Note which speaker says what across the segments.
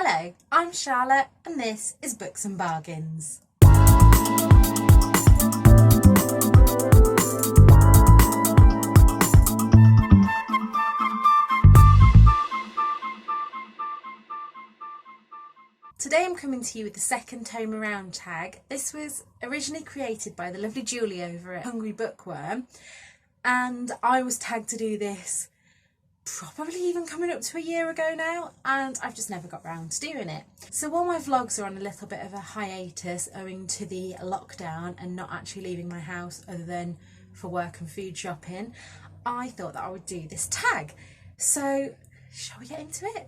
Speaker 1: Hello, I'm Charlotte and this is Books and Bargains. Today I'm coming to you with the second Tome around tag. This was originally created by the lovely Julie over at Hungry Bookworm, and I was tagged to do this probably even coming up to a year ago now, and I've just never got round to doing it. So while my vlogs are on a little bit of a hiatus owing to the lockdown and not actually leaving my house other than for work and food shopping, I thought that I would do this tag. So shall we get into it?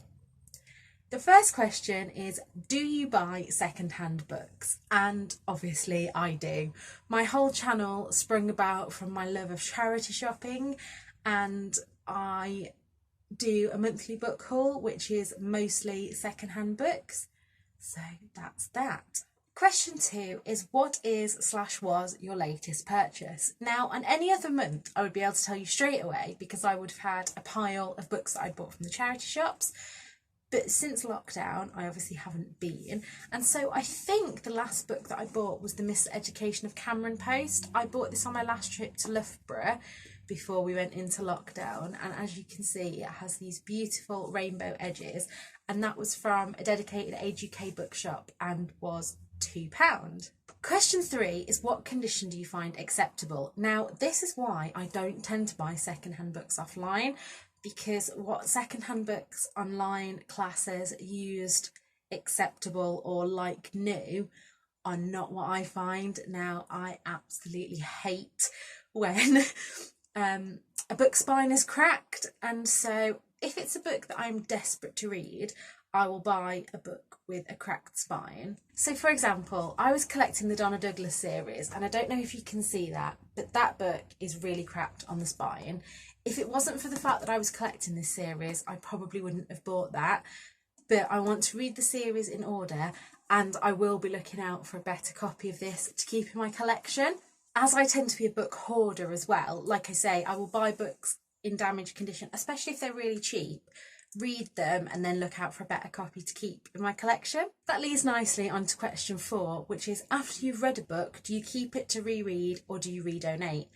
Speaker 1: The first question is, do you buy secondhand books? And obviously I do. My whole channel sprung about from my love of charity shopping, and I do a monthly book haul which is mostly secondhand books. So that's that. Question 2 is, what is/was your latest purchase? Now, on any other month I would be able to tell you straight away because I would have had a pile of books that I'd bought from the charity shops. But since lockdown, I obviously haven't been. And so I think the last book that I bought was The Miseducation of Cameron Post. I bought this on my last trip to Loughborough before we went into lockdown. And as you can see, it has these beautiful rainbow edges. And that was from a dedicated Age UK bookshop and was £2. Question 3 is, what condition do you find acceptable? Now, this is why I don't tend to buy secondhand books offline, because what secondhand books online class as used, acceptable or like new are not what I find. Now, I absolutely hate when a book spine is cracked, and so if it's a book that I'm desperate to read, I will buy a book with a cracked spine. So for example, I was collecting the Donna Douglas series, and I don't know if you can see that, but that book is really cracked on the spine. If it wasn't for the fact that I was collecting this series, I probably wouldn't have bought that. But I want to read the series in order, and I will be looking out for a better copy of this to keep in my collection. As I tend to be a book hoarder as well, like I say, I will buy books in damaged condition, especially if they're really cheap, read them and then look out for a better copy to keep in my collection. That leads nicely on to question 4, which is, after you've read a book, do you keep it to reread or do you redonate?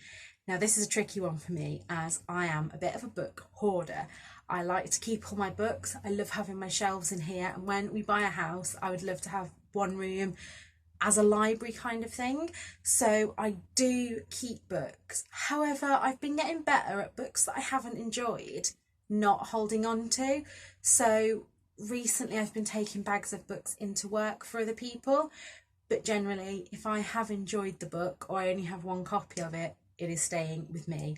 Speaker 1: Now, this is a tricky one for me, as I am a bit of a book hoarder. I like to keep all my books. I love having my shelves in here, and when we buy a house, I would love to have one room as a library kind of thing. So I do keep books. However, I've been getting better at books that I haven't enjoyed not holding on to. So recently I've been taking bags of books into work for other people, but generally if I have enjoyed the book or I only have one copy of it, it is staying with me.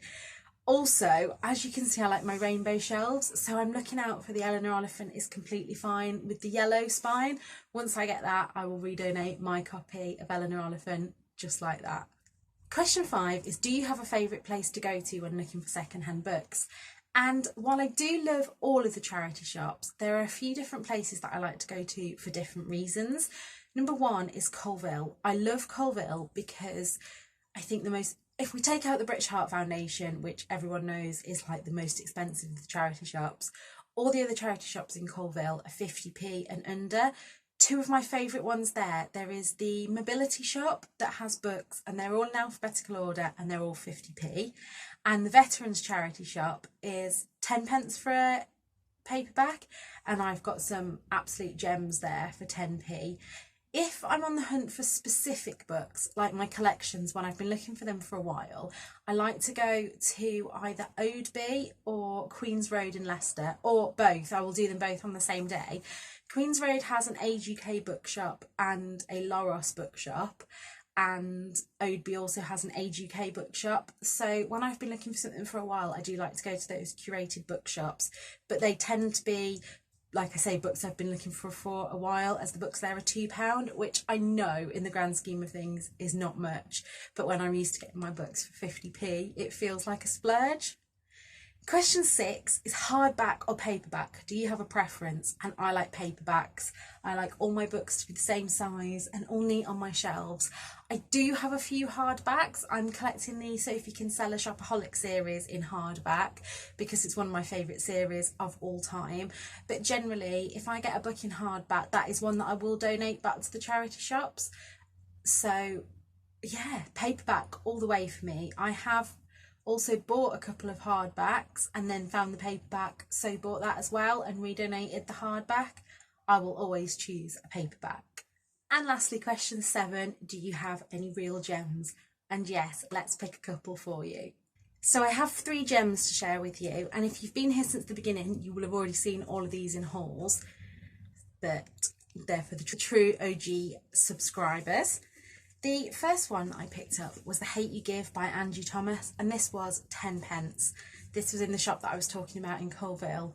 Speaker 1: Also, as you can see, I like my rainbow shelves, so I'm looking out for the Eleanor Oliphant is completely fine with the yellow spine. Once I get that, I will redonate my copy of Eleanor Oliphant just like that. Question 5 is, do you have a favourite place to go to when looking for secondhand books? And while I do love all of the charity shops, there are a few different places that I like to go to for different reasons. Number 1 is Colville. I love Colville because I think if we take out the British Heart Foundation, which everyone knows is like the most expensive of the charity shops, all the other charity shops in Colville are 50p and under. 2 of my favourite ones there is the Mobility shop that has books, and they're all in alphabetical order and they're all 50p. And the Veterans charity shop is 10p for a paperback, and I've got some absolute gems there for 10p. If I'm on the hunt for specific books, like my collections, when I've been looking for them for a while, I like to go to either Oadby or Queen's Road in Leicester, or both. I will do them both on the same day. Queen's Road has an Age UK bookshop and a Loros bookshop, and Oadby also has an Age UK bookshop. So when I've been looking for something for a while, I do like to go to those curated bookshops, but they tend to be, like I say, books I've been looking for a while, as the books there are £2, which I know in the grand scheme of things is not much, but when I'm used to getting my books for 50p, it feels like a splurge. Question 6 is hardback or paperback. Do you have a preference? And I like paperbacks. I like all my books to be the same size and all neat on my shelves. I do have a few hardbacks. I'm collecting the Sophie Kinsella Shopaholic series in hardback because it's one of my favourite series of all time. But generally, if I get a book in hardback, that is one that I will donate back to the charity shops. So yeah, paperback all the way for me. I have also bought a couple of hardbacks and then found the paperback, so bought that as well and redonated the hardback. I will always choose a paperback. And lastly, question 7, do you have any real gems? And yes, let's pick a couple for you. So I have 3 gems to share with you, and if you've been here since the beginning, you will have already seen all of these in hauls, but they're for the true OG subscribers. The first one I picked up was The Hate You Give by Angie Thomas, and this was 10p. This was in the shop that I was talking about in Colville,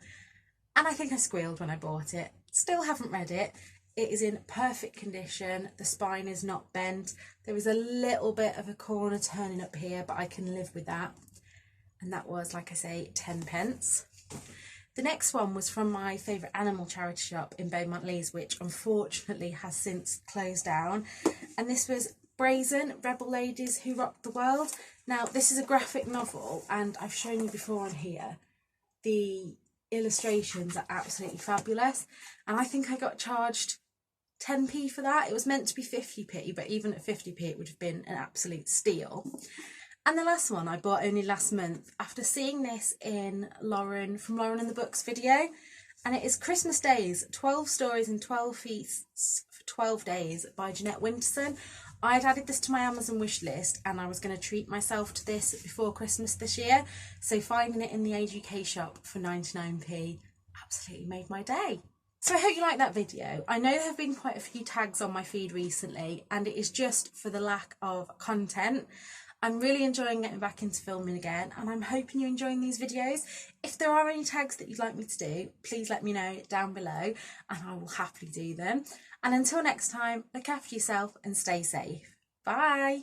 Speaker 1: and I think I squealed when I bought it. Still haven't read it. It is in perfect condition. The spine is not bent. There is a little bit of a corner turning up here, but I can live with that. And that was, like I say, 10p. The next one was from my favourite animal charity shop in Beaumont Leys, which unfortunately has since closed down. And this was Brazen, Rebel Ladies Who Rocked the World. Now, this is a graphic novel, and I've shown you before on here. The illustrations are absolutely fabulous. And I think I got charged 10p for that. It was meant to be 50p, but even at 50p it would have been an absolute steal. And the last one I bought only last month after seeing this in From Lauren and the Books video, and it is Christmas Days, 12 Stories and 12 Feasts for 12 Days by Jeanette Winterson. I had added this to my Amazon wish list and I was going to treat myself to this before Christmas this year, so finding it in the AGK shop for 99p absolutely made my day. So I hope you liked that video. I know there have been quite a few tags on my feed recently, and it is just for the lack of content. I'm really enjoying getting back into filming again, and I'm hoping you're enjoying these videos. If there are any tags that you'd like me to do, please let me know down below and I will happily do them. And until next time, look after yourself and stay safe. Bye!